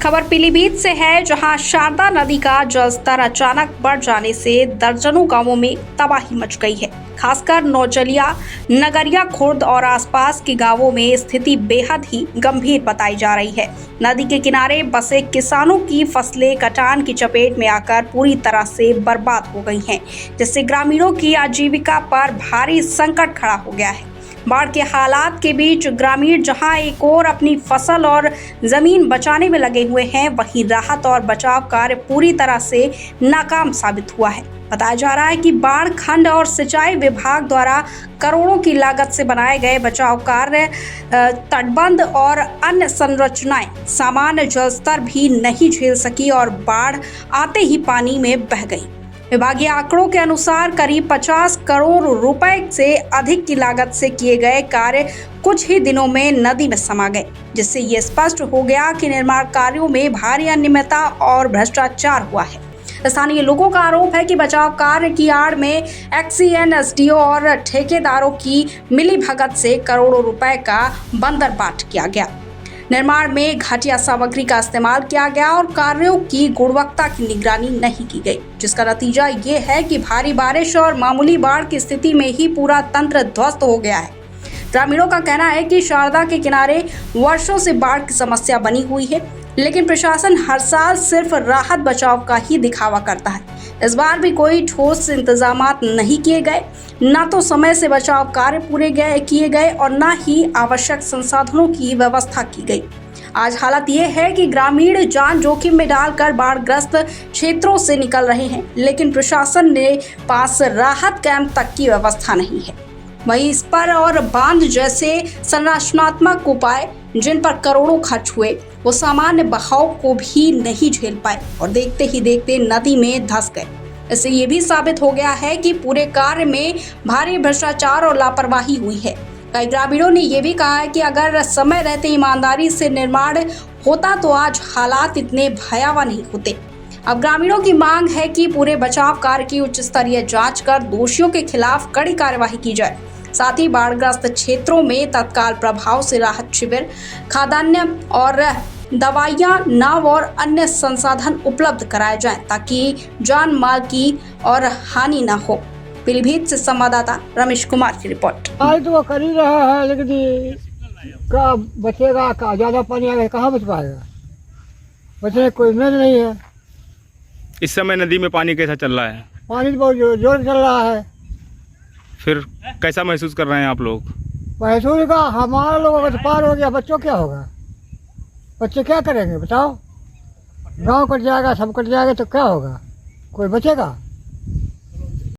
खबर पीलीभीत से है, जहां शारदा नदी का जलस्तर अचानक बढ़ जाने से दर्जनों गांवों में तबाही मच गई है। खासकर नौचलिया, नगरिया खुर्द और आसपास के गांवों में स्थिति बेहद ही गंभीर बताई जा रही है। नदी के किनारे बसे किसानों की फसलें कटान की चपेट में आकर पूरी तरह से बर्बाद हो गई हैं, जिससे ग्रामीणों की आजीविका पर भारी संकट खड़ा हो गया है। बाढ़ के हालात के बीच ग्रामीण जहां एक ओर अपनी फसल और जमीन बचाने में लगे हुए हैं, वहीं राहत और बचाव कार्य पूरी तरह से नाकाम साबित हुआ है। बताया जा रहा है कि बाढ़ खंड और सिंचाई विभाग द्वारा करोड़ों की लागत से बनाए गए बचाव कार्य, तटबंध और अन्य संरचनाएं सामान्य जलस्तर भी नहीं झेल सकी और बाढ़ आते ही पानी में बह गई। विभागीय आंकड़ों के अनुसार करीब 50 करोड़ रुपए से अधिक की लागत से किए गए कार्य कुछ ही दिनों में नदी में समा गए, जिससे ये स्पष्ट हो गया कि निर्माण कार्यों में भारी अनियमितता और भ्रष्टाचार हुआ है। स्थानीय लोगों का आरोप है कि बचाव कार्य की आड़ में एक्सीएन, एसडीओ और ठेकेदारों की मिलीभगत से करोड़ों रुपए का बंदरबाट किया गया। निर्माण में घटिया सामग्री का इस्तेमाल किया गया और कार्यों की गुणवत्ता की निगरानी नहीं की गई, जिसका नतीजा ये है कि भारी बारिश और मामूली बाढ़ की स्थिति में ही पूरा तंत्र ध्वस्त हो गया है। ग्रामीणों का कहना है कि शारदा के किनारे वर्षों से बाढ़ की समस्या बनी हुई है, लेकिन प्रशासन हर साल सिर्फ राहत बचाव का ही दिखावा करता है। इस बार भी कोई ठोस इंतजामात नहीं किए गए, न तो समय से बचाव कार्य पूरे किए गए और न ही आवश्यक संसाधनों की व्यवस्था की गई। आज हालत ये है कि ग्रामीण जान जोखिम में डालकर बाढ़ग्रस्त क्षेत्रों से निकल रहे हैं, लेकिन प्रशासन ने पास राहत कैंप तक की व्यवस्था नहीं है। वहीं इस पर और बांध जैसे संरचनात्मक उपाय जिन पर करोड़ों खर्च हुए, वो सामान्य बहाव को भी नहीं झेल पाए और देखते ही देखते नदी में धंस गए। इससे ये भी साबित हो गया है कि पूरे कार्य में भारी भ्रष्टाचार और लापरवाही हुई है। कई ग्रामीणों ने यह भी कहा है कि अगर समय रहते ईमानदारी से निर्माण होता तो आज हालात इतने भयावह नहीं होते। अब ग्रामीणों की मांग है कि पूरे बचाव कार्य की उच्च स्तरीय जांच कर दोषियों के खिलाफ कड़ी कार्यवाही की जाए। साथ ही बाढ़ग्रस्त क्षेत्रों में तत्काल प्रभाव से राहत शिविर, खाद्यान्न और दवाइयां, नाव और अन्य संसाधन उपलब्ध कराए जाएं, ताकि जान माल की और हानि न हो। पीलीभीत से संवाददाता रमेश कुमार की रिपोर्ट। आज तो कर ही रहा है, लेकिन क्या बचेगा? का ज्यादा पानी आएगा कहाँ बच पाएगा? बचने कोई उम्मीद नहीं है। इस समय नदी में पानी कैसा चल रहा है? पानी तो बहुत जोर चल रहा है। फिर कैसा महसूस कर रहे हैं आप लोग? महसूस का हमारा लोगों का तो पार हो गया, बच्चों क्या होगा? बच्चे क्या करेंगे बताओ? गांव कट जाएगा, सब कट जाएगा तो क्या होगा? कोई बचेगा?